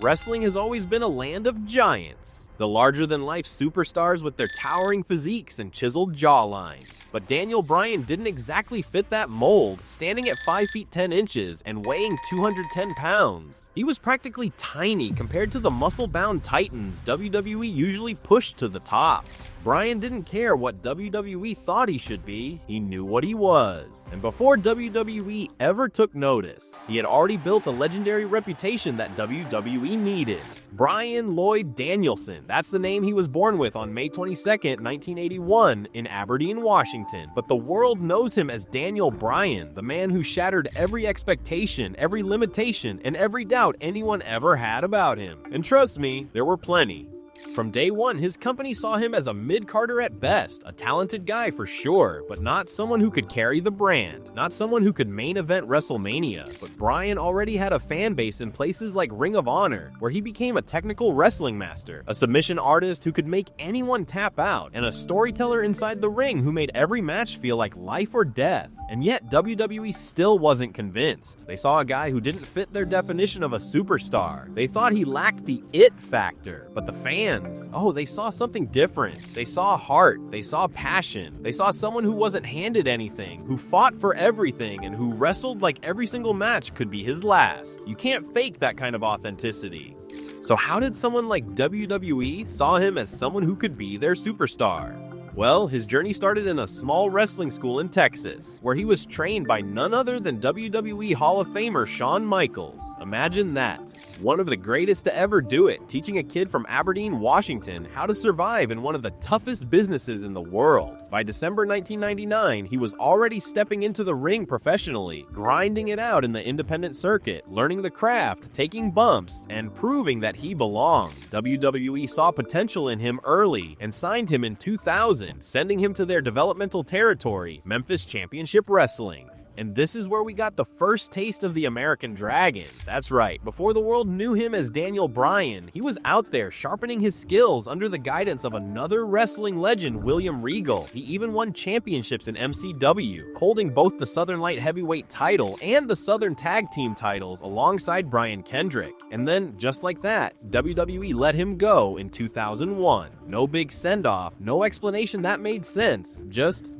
Wrestling has always been a land of giants, the larger-than-life superstars with their towering physiques and chiseled jawlines. But Daniel Bryan didn't exactly fit that mold, standing at 5 feet 10 inches and weighing 210 pounds. He was practically tiny compared to the muscle-bound titans WWE usually pushed to the top. Bryan didn't care what WWE thought he should be, he knew what he was. And before WWE ever took notice, he had already built a legendary reputation that WWE needed. Bryan Lloyd Danielson, that's the name he was born with on May 22nd, 1981 in Aberdeen, Washington. But the world knows him as Daniel Bryan, the man who shattered every expectation, every limitation, and every doubt anyone ever had about him. And trust me, there were plenty. From day one, his company saw him as a mid-carder at best, a talented guy for sure, but not someone who could carry the brand, not someone who could main event WrestleMania. But Bryan already had a fan base in places like Ring of Honor, where he became a technical wrestling master, a submission artist who could make anyone tap out, and a storyteller inside the ring who made every match feel like life or death. And yet, WWE still wasn't convinced. They saw a guy who didn't fit their definition of a superstar. They thought he lacked the it factor, but the fans, oh, they saw something different. They saw heart, they saw passion, they saw someone who wasn't handed anything, who fought for everything, and who wrestled like every single match could be his last. You can't fake that kind of authenticity. So how did someone like WWE saw him as someone who could be their superstar? Well, his journey started in a small wrestling school in Texas, where he was trained by none other than WWE Hall of Famer Shawn Michaels. Imagine that. One of the greatest to ever do it, teaching a kid from Aberdeen, Washington, how to survive in one of the toughest businesses in the world. By December 1999, he was already stepping into the ring professionally, grinding it out in the independent circuit, learning the craft, taking bumps, and proving that he belonged. WWE saw potential in him early and signed him in 2000, sending him to their developmental territory, Memphis Championship Wrestling. And this is where we got the first taste of the American Dragon. That's right, before the world knew him as Daniel Bryan, he was out there sharpening his skills under the guidance of another wrestling legend, William Regal. He even won championships in MCW, holding both the Southern Light Heavyweight title and the Southern Tag Team titles alongside Brian Kendrick. And then, just like that, WWE let him go in 2001. No big send-off, no explanation that made sense. Just,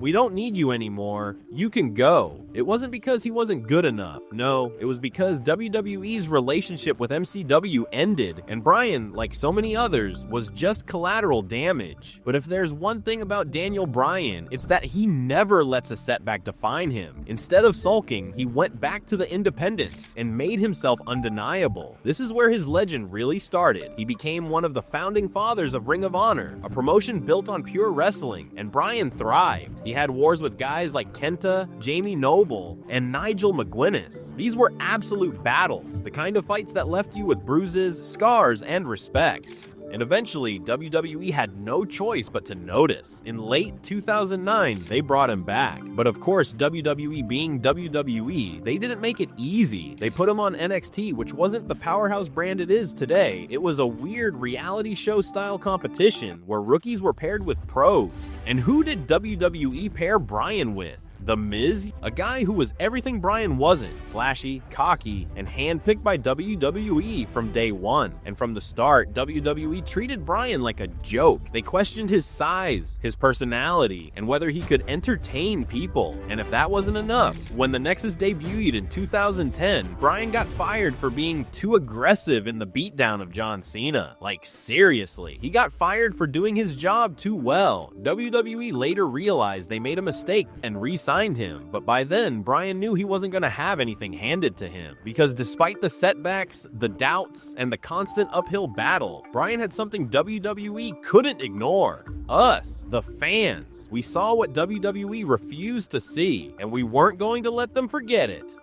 we don't need you anymore. You can go. It wasn't because he wasn't good enough. No, it was because WWE's relationship with MCW ended, and Bryan, like so many others, was just collateral damage. But if there's one thing about Daniel Bryan, it's that he never lets a setback define him. Instead of sulking, he went back to the independents and made himself undeniable. This is where his legend really started. He became one of the founding fathers of Ring of Honor, a promotion built on pure wrestling, and Bryan thrived. He had wars with guys like Kenta, Jamie Noble, and Nigel McGuinness. These were absolute battles, the kind of fights that left you with bruises, scars, and respect. And eventually, WWE had no choice but to notice. In late 2009, they brought him back. But of course, WWE being WWE, they didn't make it easy. They put him on NXT, which wasn't the powerhouse brand it is today. It was a weird reality show style competition where rookies were paired with pros. And who did WWE pair Bryan with? The Miz, a guy who was everything Bryan wasn't, flashy, cocky, and handpicked by WWE from day one. And from the start, WWE treated Bryan like a joke. They questioned his size, his personality, and whether he could entertain people. And if that wasn't enough, when the Nexus debuted in 2010, Bryan got fired for being too aggressive in the beatdown of John Cena. Like, seriously, he got fired for doing his job too well. WWE later realized they made a mistake and re-signed him, but by then, Bryan knew he wasn't going to have anything handed to him. Because despite the setbacks, the doubts, and the constant uphill battle, Bryan had something WWE couldn't ignore. Us, the fans. We saw what WWE refused to see, and we weren't going to let them forget it.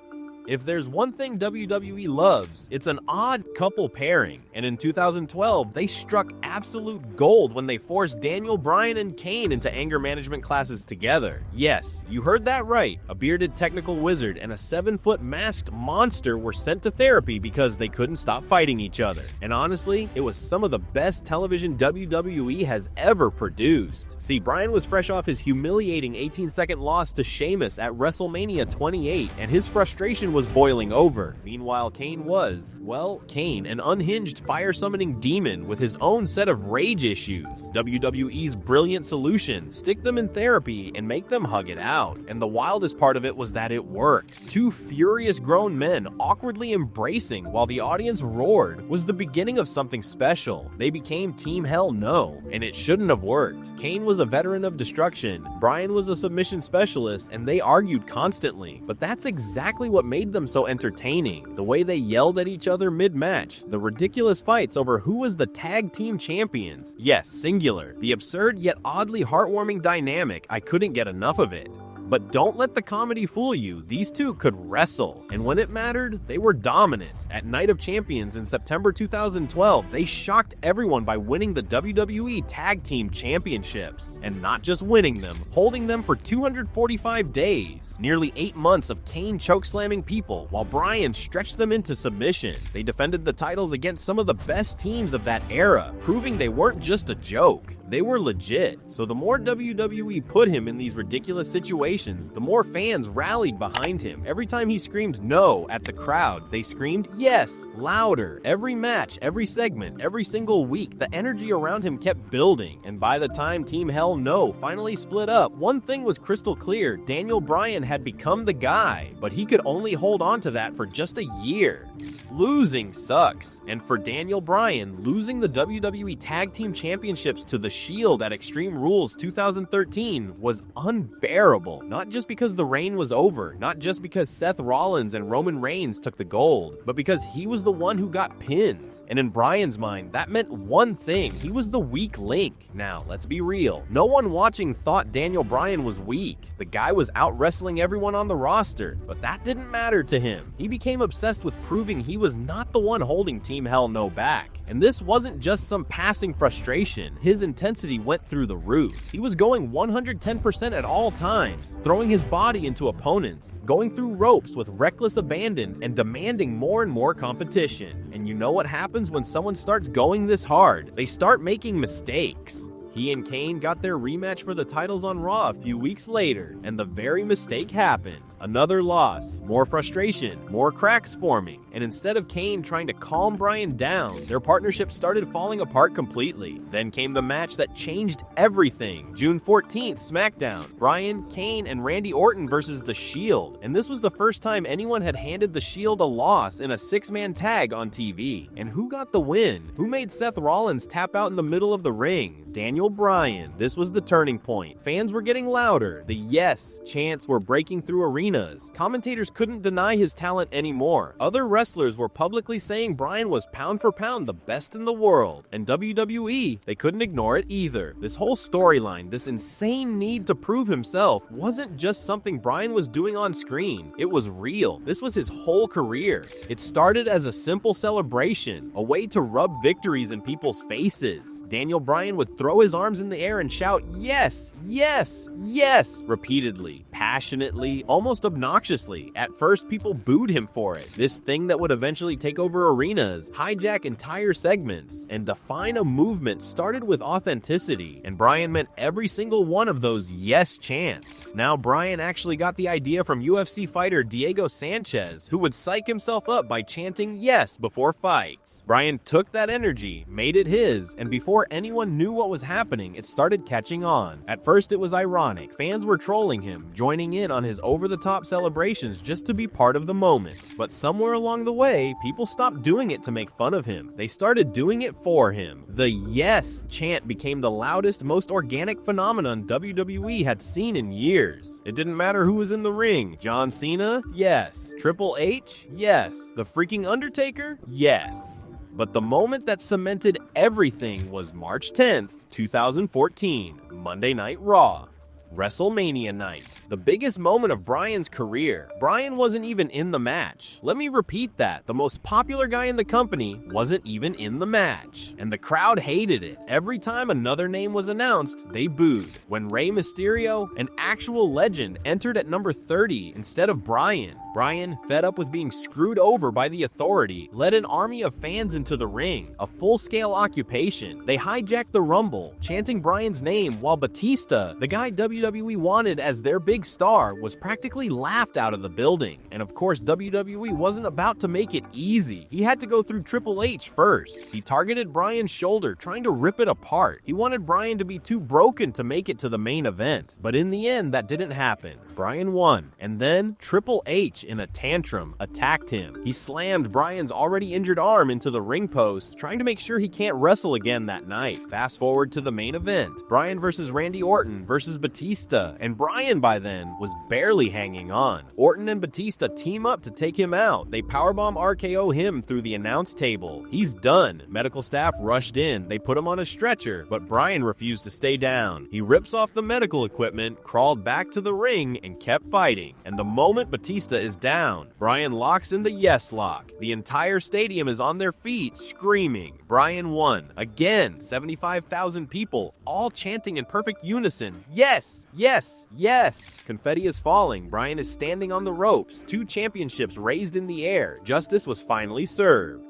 If there's one thing WWE loves, it's an odd couple pairing, and in 2012, they struck absolute gold when they forced Daniel Bryan and Kane into anger management classes together. Yes, you heard that right. A bearded technical wizard and a 7-foot masked monster were sent to therapy because they couldn't stop fighting each other. And honestly, it was some of the best television WWE has ever produced. See, Bryan was fresh off his humiliating 18-second loss to Sheamus at WrestleMania 28, and his frustration was boiling over. Meanwhile, Kane was, well, Kane, an unhinged fire-summoning demon with his own set of rage issues. WWE's brilliant solution: stick them in therapy and make them hug it out. And the wildest part of it was that it worked. Two furious grown men awkwardly embracing while the audience roared was the beginning of something special. They became Team Hell No, and it shouldn't have worked. Kane was a veteran of destruction, Bryan was a submission specialist, and they argued constantly. But that's exactly what made them so entertaining. The way they yelled at each other mid-match, the ridiculous fights over who was the tag team champions. Yes, singular. The absurd yet oddly heartwarming dynamic, I couldn't get enough of it. But don't let the comedy fool you, these two could wrestle, and when it mattered, they were dominant. At Night of Champions in September 2012, they shocked everyone by winning the WWE Tag Team Championships. And not just winning them, holding them for 245 days. Nearly 8 months of Kane chokeslamming people, while Bryan stretched them into submission. They defended the titles against some of the best teams of that era, proving they weren't just a joke. They were legit. So the more WWE put him in these ridiculous situations, the more fans rallied behind him. Every time he screamed no at the crowd, they screamed yes, louder. Every match, every segment, every single week, the energy around him kept building. And by the time Team Hell No finally split up, one thing was crystal clear: Daniel Bryan had become the guy, but he could only hold on to that for just a year. Losing sucks. And for Daniel Bryan, losing the WWE Tag Team Championships to The Shield at Extreme Rules 2013 was unbearable. Not just because the reign was over, not just because Seth Rollins and Roman Reigns took the gold, but because he was the one who got pinned. And in Bryan's mind, that meant one thing: he was the weak link. Now, let's be real. No one watching thought Daniel Bryan was weak. The guy was out wrestling everyone on the roster, but that didn't matter to him. He became obsessed with proving he was not the one holding Team Hell No back. And this wasn't just some passing frustration. His intensity went through the roof. He was going 110% at all times, throwing his body into opponents, going through ropes with reckless abandon, and demanding more and more competition. And you know what happens when someone starts going this hard? They start making mistakes. He and Kane got their rematch for the titles on Raw a few weeks later, and the very mistake happened. Another loss, more frustration, more cracks forming, and instead of Kane trying to calm Bryan down, their partnership started falling apart completely. Then came the match that changed everything. June 14th, SmackDown. Bryan, Kane, and Randy Orton versus The Shield. And this was the first time anyone had handed The Shield a loss in a 6-man tag on TV. And who got the win? Who made Seth Rollins tap out in the middle of the ring? Daniel Bryan. This was the turning point. Fans were getting louder. The yes chants were breaking through arenas. Commentators couldn't deny his talent anymore. Other wrestlers were publicly saying Bryan was pound for pound the best in the world. And WWE, they couldn't ignore it either. This whole storyline, this insane need to prove himself, wasn't just something Bryan was doing on screen. It was real. This was his whole career. It started as a simple celebration, a way to rub victories in people's faces. Daniel Bryan would throw his arms in the air and shout, "Yes, yes, yes," repeatedly, passionately, almost obnoxiously. At first, people booed him for it. This thing that would eventually take over arenas, hijack entire segments, and define a movement started with authenticity. And Bryan meant every single one of those yes chants. Now, Bryan actually got the idea from UFC fighter Diego Sanchez, who would psych himself up by chanting yes before fights. Bryan took that energy, made it his, and before anyone knew what was happening, it started catching on. At first, it was ironic. Fans were trolling him, joining in on his over-the-top celebrations just to be part of the moment. But somewhere along the way, people stopped doing it to make fun of him. They started doing it for him. The yes chant became the loudest, most organic phenomenon WWE had seen in years. It didn't matter who was in the ring. John Cena? Yes. Triple H? Yes. The freaking Undertaker? Yes. But the moment that cemented everything was March 10th, 2014, Monday Night Raw. WrestleMania night. The biggest moment of Bryan's career. Bryan wasn't even in the match. Let me repeat that. The most popular guy in the company wasn't even in the match. And the crowd hated it. Every time another name was announced, they booed. When Rey Mysterio, an actual legend, entered at number 30 instead of Bryan, Bryan, fed up with being screwed over by the authority, led an army of fans into the ring, a full-scale occupation. They hijacked the Rumble, chanting Bryan's name, while Batista, the guy WWE wanted as their big star, was practically laughed out of the building. And of course, WWE wasn't about to make it easy. He had to go through Triple H first. He targeted Bryan's shoulder, trying to rip it apart. He wanted Bryan to be too broken to make it to the main event. But in the end, that didn't happen. Bryan won, and then Triple H, in a tantrum, attacked him. He slammed Bryan's already injured arm into the ring post, trying to make sure he can't wrestle again that night. Fast forward to the main event. Bryan versus Randy Orton versus Batista, and Bryan by then was barely hanging on. Orton and Batista team up to take him out. They powerbomb RKO him through the announce table. He's done. Medical staff rushed in. They put him on a stretcher, but Bryan refused to stay down. He rips off the medical equipment, crawled back to the ring, and kept fighting. And the moment Batista is down, Bryan locks in the yes lock. The entire stadium is on their feet, screaming. Bryan won. Again, 75,000 people, all chanting in perfect unison, yes, yes, yes. Confetti is falling. Bryan is standing on the ropes, 2 championships raised in the air. Justice was finally served.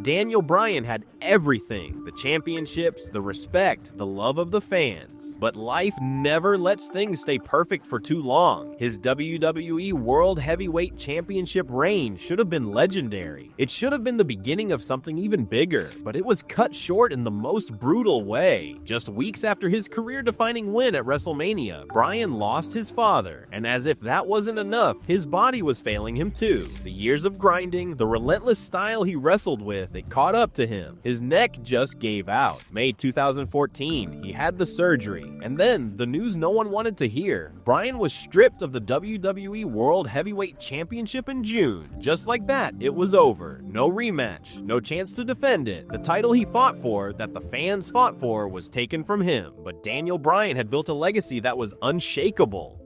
Daniel Bryan had everything: the championships, the respect, the love of the fans. But life never lets things stay perfect for too long. His WWE World Heavyweight Championship reign should have been legendary. It should have been the beginning of something even bigger, but it was cut short in the most brutal way. Just weeks after his career-defining win at WrestleMania, Bryan lost his father, and as if that wasn't enough, his body was failing him too. The years of grinding, the relentless style he wrestled with, it caught up to him. His neck just gave out. May 2014, he had the surgery, and then the news no one wanted to hear. Bryan was stripped of the WWE World Heavyweight Championship in June. Just like that, it was over. No rematch, no chance to defend it. The title he fought for, that the fans fought for, was taken from him. But Daniel Bryan had built a legacy that was unshakable.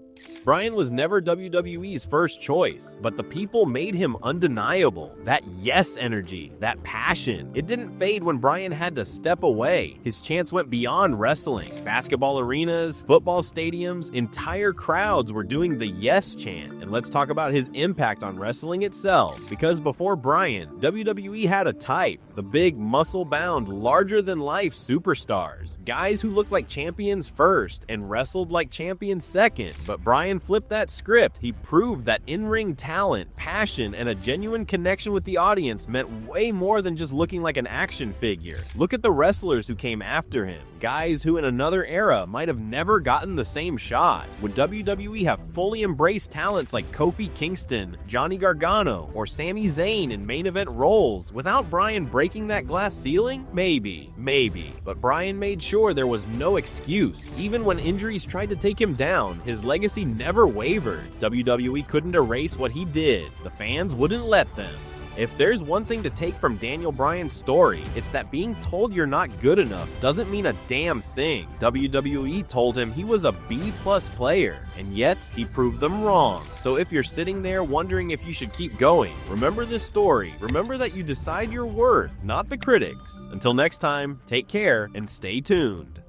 Bryan was never WWE's first choice, but the people made him undeniable. That yes energy, that passion, it didn't fade when Bryan had to step away. His chance went beyond wrestling. Basketball arenas, football stadiums, entire crowds were doing the yes chant. And let's talk about his impact on wrestling itself. Because before Bryan, WWE had a type: the big, muscle-bound, larger-than-life superstars. Guys who looked like champions first and wrestled like champions second. But Bryan flipped that script. He proved that in-ring talent, passion, and a genuine connection with the audience meant way more than just looking like an action figure. Look at the wrestlers who came after him. Guys who in another era might have never gotten the same shot. Would WWE have fully embraced talents like Kofi Kingston, Johnny Gargano, or Sami Zayn in main event roles without Bryan breaking that glass ceiling? Maybe. But Bryan made sure there was no excuse. Even when injuries tried to take him down, his legacy never wavered. WWE couldn't erase what he did. The fans wouldn't let them. If there's one thing to take from Daniel Bryan's story, it's that being told you're not good enough doesn't mean a damn thing. WWE told him he was a B+ player, and yet he proved them wrong. So if you're sitting there wondering if you should keep going, remember this story. Remember that you decide your worth, not the critics. Until next time, take care and stay tuned.